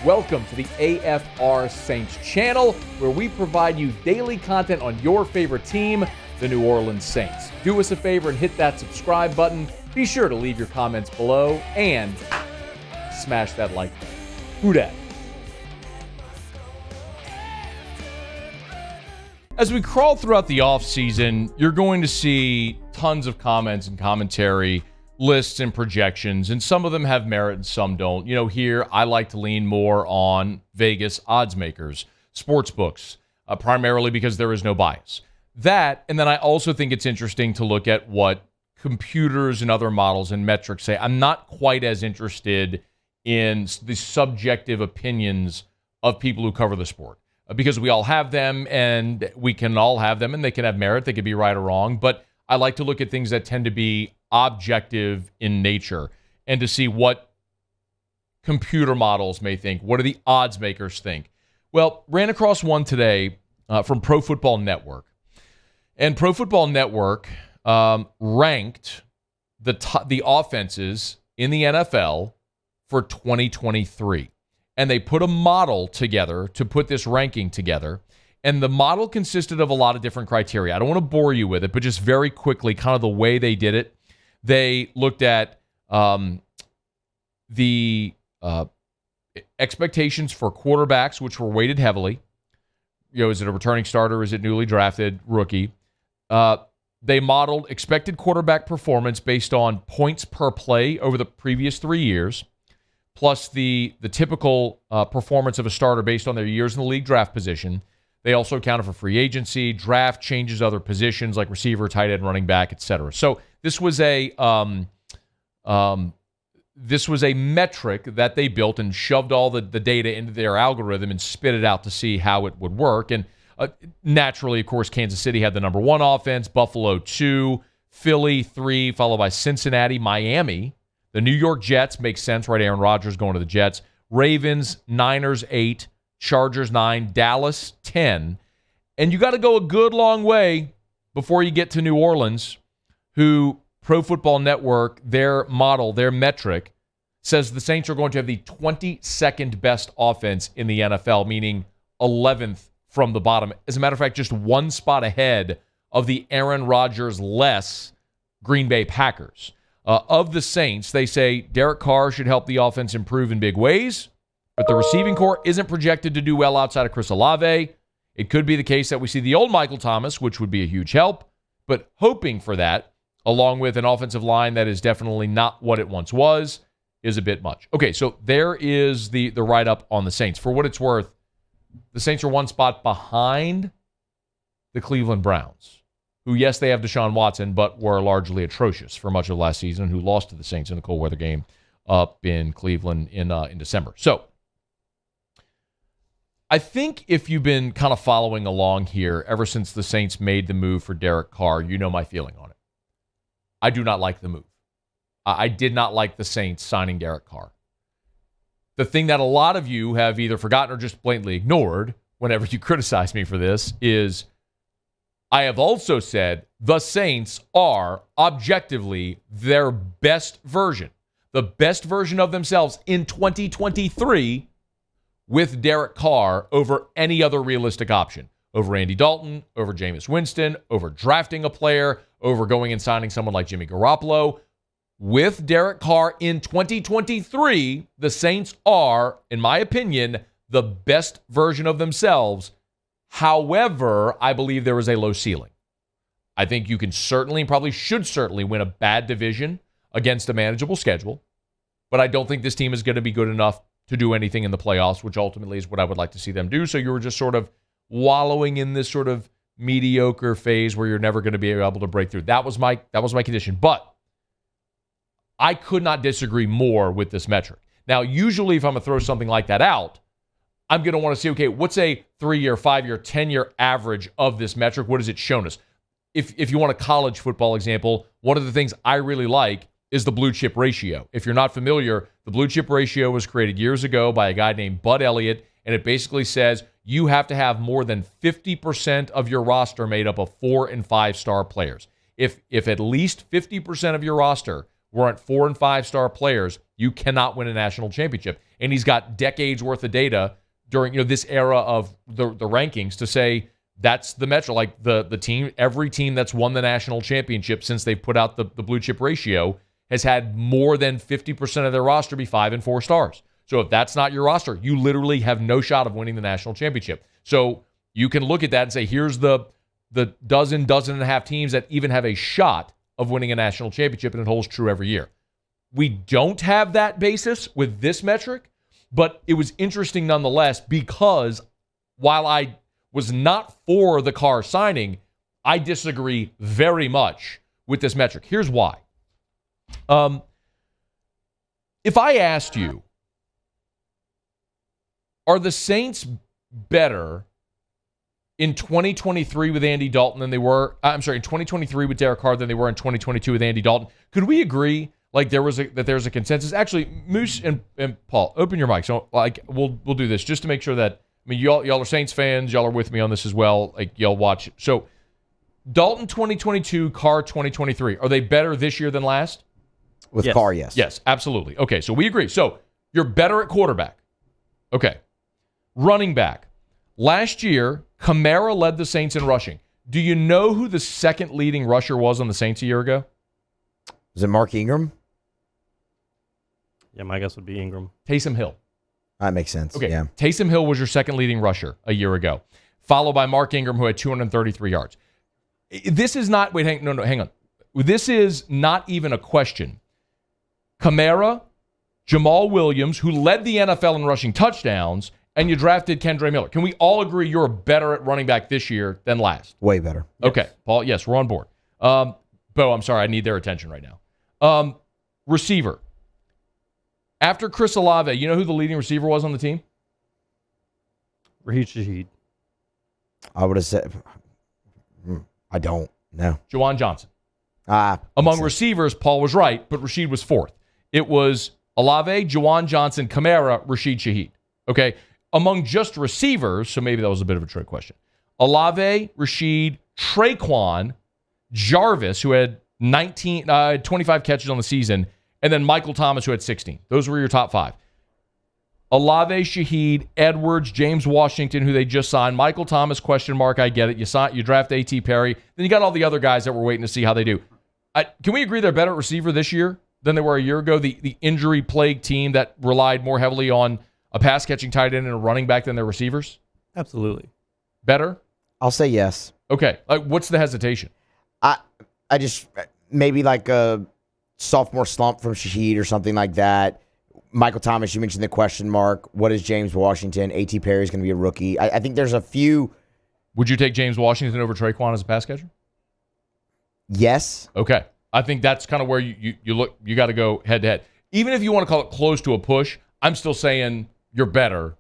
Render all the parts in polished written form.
Welcome to the AFR Saints channel, where we provide you daily content on your favorite team, the New Orleans Saints. Do us a favor and hit that subscribe button. Be sure to leave your comments below and smash that like button. Who dat? As we crawl throughout the offseason, you're going to see tons of comments and commentary, lists and projections, and some of them have merit and some don't. You know, here I like to lean more on Vegas odds makers, sports books, primarily because there is no bias. That, and then I also think it's interesting to look at what computers and other models and metrics say. I'm not quite as interested in the subjective opinions of people who cover the sport, because we all have them, and we can all have them, and they can have merit. They could be right or wrong, but I like to look at things that tend to be objective in nature and to see what computer models may think. What do the odds makers think? Well, ran across one today from Pro Football Network. And Pro Football Network ranked the offenses in the NFL for 2023. And they put a model together to put this ranking together. And the model consisted of a lot of different criteria. I don't want to bore you with it, but just very quickly, kind of the way they did it. They looked at the expectations for quarterbacks, which were weighted heavily. You know, is it a returning starter? Is it newly drafted rookie? They modeled expected quarterback performance based on points per play over the previous 3 years, plus the typical performance of a starter based on their years in the league draft position. They also accounted for free agency, draft changes, other positions like receiver, tight end, running back, etc. So this was a metric that they built and shoved all the data into their algorithm and spit it out to see how it would work. And naturally, of course, Kansas City had the number one offense, Buffalo 2, Philly 3, followed by Cincinnati, Miami. The New York Jets makes sense, right? Aaron Rodgers going to the Jets. Ravens, Niners 8. Chargers 9, Dallas 10. And you got to go a good long way before you get to New Orleans, who Pro Football Network, their model, their metric, says the Saints are going to have the 22nd best offense in the NFL, meaning 11th from the bottom. As a matter of fact, just one spot ahead of the Aaron Rodgers-less Green Bay Packers. Of the Saints, they say Derek Carr should help the offense improve in big ways, but the receiving corps isn't projected to do well outside of Chris Olave. It could be the case that we see the old Michael Thomas, which would be a huge help, but hoping for that, along with an offensive line that is definitely not what it once was, is a bit much. Okay, so there is the write-up on the Saints. For what it's worth, the Saints are one spot behind the Cleveland Browns, who, yes, they have Deshaun Watson, but were largely atrocious for much of last season, who lost to the Saints in the cold weather game up in Cleveland in December. So, I think if you've been kind of following along here ever since the Saints made the move for Derek Carr, you know my feeling on it. I do not like the move. I did not like the Saints signing Derek Carr. The thing that a lot of you have either forgotten or just blatantly ignored whenever you criticize me for this is I have also said the Saints are objectively their best version, the best version of themselves in 2023 with Derek Carr over any other realistic option, over Andy Dalton, over Jameis Winston, over drafting a player, over going and signing someone like Jimmy Garoppolo. With Derek Carr in 2023, the Saints are, in my opinion, the best version of themselves. However, I believe there is a low ceiling. I think you can certainly, probably should certainly win a bad division against a manageable schedule, but I don't think this team is going to be good enough to do anything in the playoffs, which ultimately is what I would like to see them do. So you were just sort of wallowing in this sort of mediocre phase where you're never going to be able to break through. That was my condition. But I could not disagree more with this metric. Now, usually if I'm going to throw something like that out, I'm going to want to see, okay, what's a 3-year, 5-year, 10-year average of this metric? What has it shown us? If you want a college football example, one of the things I really like is the blue chip ratio. If you're not familiar, the blue chip ratio was created years ago by a guy named Bud Elliott, and it basically says you have to have more than 50% of your roster made up of 4- and 5-star players. If at least 50% of your roster weren't 4- and 5-star players, You cannot win a national championship. And he's got decades worth of data during this era of the rankings to say that's the metric. Like the team, every team that's won the national championship since they put out the blue chip ratio has had more than 50% of their roster be 5 and 4 stars. So if that's not your roster, you literally have no shot of winning the national championship. So you can look at that and say, here's the dozen and a half teams that even have a shot of winning a national championship, and it holds true every year. We don't have that basis with this metric, but it was interesting nonetheless because while I was not for the Carr signing, I disagree very much with this metric. Here's why. If I asked you, are the Saints better in 2023 with Andy Dalton than they were, in 2023 with Derek Carr than they were in 2022 with Andy Dalton? Could we agree like there's a consensus? Actually, Moose and Paul, open your mics. So we'll do this just to make sure that, y'all are Saints fans, y'all are with me on this as well. Like y'all watch. So Dalton 2022, Carr 2023. Are they better this year than last? With Carr, yes. Yes, absolutely. Okay, so we agree. So you're better at quarterback. Okay. Running back. Last year, Kamara led the Saints in rushing. Do you know who the second leading rusher was on the Saints a year ago? Was it Mark Ingram? Yeah, my guess would be Ingram. Taysom Hill. That makes sense. Okay. Yeah. Taysom Hill was your second leading rusher a year ago, followed by Mark Ingram, who had 233 yards. This is not, hang on. This is not even a question. Kamara, Jamal Williams, who led the NFL in rushing touchdowns, and you drafted Kendre Miller. Can we all agree you're better at running back this year than last? Way better. Okay, Paul, yes, we're on board. Bo, I'm sorry, I need their attention right now. Receiver. After Chris Olave, you know who the leading receiver was on the team? Raheem Shaheed. I would have said, I don't know. Juwan Johnson. Among receivers, Paul was right, but Rashid was fourth. It was Olave, Juwan Johnson, Kamara, Rashid Shaheed. Okay? Among just receivers, so maybe that was a bit of a trick question. Olave, Rashid, Tre'Quan, Jarvis, who had 25 catches on the season, and then Michael Thomas, who had 16. Those were your top 5. Olave, Shaheed, Edwards, James Washington, who they just signed. Michael Thomas, question mark, I get it. You draft A.T. Perry. Then you got all the other guys that we're waiting to see how they do. Can we agree they're better at receiver this year than they were a year ago? The injury-plagued team that relied more heavily on a pass-catching tight end and a running back than their receivers? Absolutely. Better? I'll say yes. Okay. What's the hesitation? I just, maybe like a sophomore slump from Shaheed or something like that. Michael Thomas, you mentioned the question mark. What is James Washington? A.T. Perry is going to be a rookie. I think there's a few. Would you take James Washington over Tre'Quan as a pass catcher? Yes. Okay. I think that's kind of where you look. You got to go head to head. Even if you want to call it close to a push, I'm still saying you're better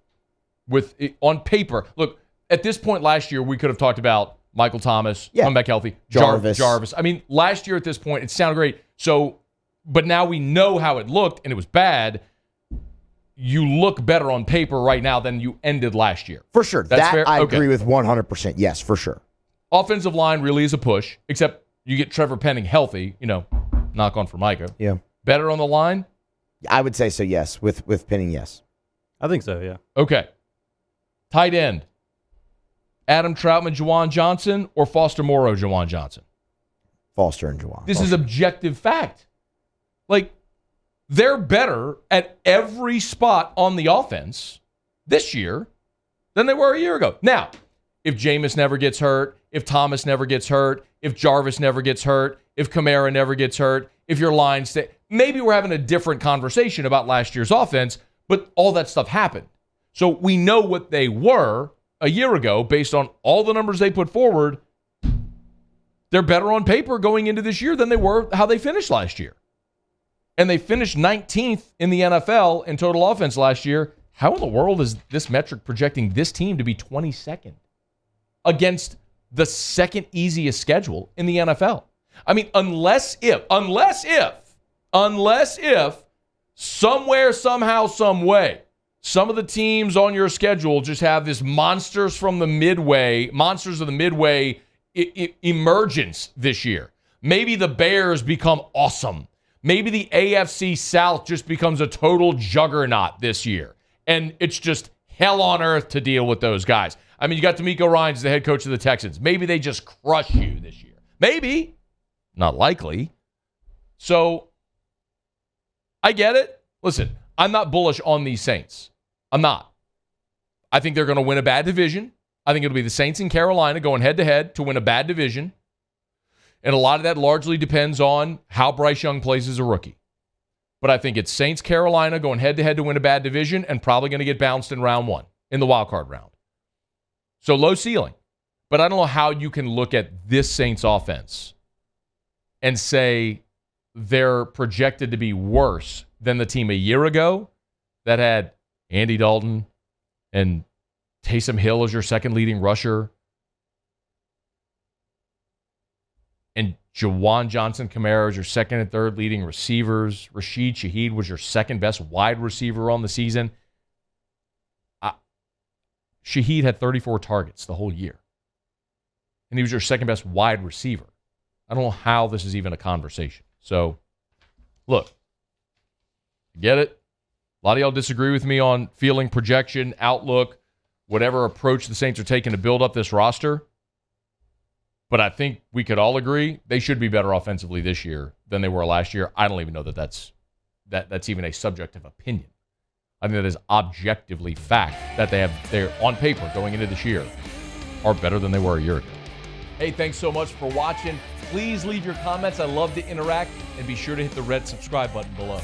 with on paper. Look, at this point last year, we could have talked about Michael Thomas, come back healthy. Jarvis. I mean, last year at this point, it sounded great. So, but now we know how it looked, and it was bad. You look better on paper right now than you ended last year. For sure. That's fair? I agree with 100%. Yes, for sure. Offensive line really is a push, except you get Trevor Penning healthy, knock on for Micah. Yeah. Better on the line? I would say so, yes. With Penning, yes. I think so, yeah. Okay. Tight end. Adam Troutman, Juwan Johnson, or Foster Moreau, Juwan Johnson? Foster and Juwan. This is objective fact. Like, they're better at every spot on the offense this year than they were a year ago. Now, if Jameis never gets hurt, if Thomas never gets hurt, if Jarvis never gets hurt, if Kamara never gets hurt, if your line maybe we're having a different conversation about last year's offense, but all that stuff happened. So we know what they were a year ago based on all the numbers they put forward. They're better on paper going into this year than they were how they finished last year. And they finished 19th in the NFL in total offense last year. How in the world is this metric projecting this team to be 22nd against the second easiest schedule in the NFL? I mean, unless if, somewhere, somehow, some way, some of the teams on your schedule just have this monsters of the midway emergence this year. Maybe the Bears become awesome. Maybe the AFC South just becomes a total juggernaut this year. And it's just hell on earth to deal with those guys. I mean, you got D'Amico Ryans, the head coach of the Texans. Maybe they just crush you this year. Maybe. Not likely. So, I get it. Listen, I'm not bullish on these Saints. I'm not. I think they're going to win a bad division. I think it'll be the Saints in Carolina going head-to-head to win a bad division. And a lot of that largely depends on how Bryce Young plays as a rookie. But I think it's Saints, Carolina going head-to-head to win a bad division and probably going to get bounced in round one, in the wild card round. So low ceiling. But I don't know how you can look at this Saints offense and say they're projected to be worse than the team a year ago that had Andy Dalton and Taysom Hill as your second leading rusher and Jawan Johnson-Kamara as your second and third leading receivers. Rashid Shaheed was your second best wide receiver on the season. Shaheed had 34 targets the whole year. And he was your second best wide receiver. I don't know how this is even a conversation. So, look, get it. A lot of y'all disagree with me on feeling, projection, outlook, whatever approach the Saints are taking to build up this roster. But I think we could all agree they should be better offensively this year than they were last year. I don't even know that that's even a subject of opinion. I think that is objectively fact that they're on paper going into this year are better than they were a year ago. Hey, thanks so much for watching. Please leave your comments. I love to interact, and be sure to hit the red subscribe button below.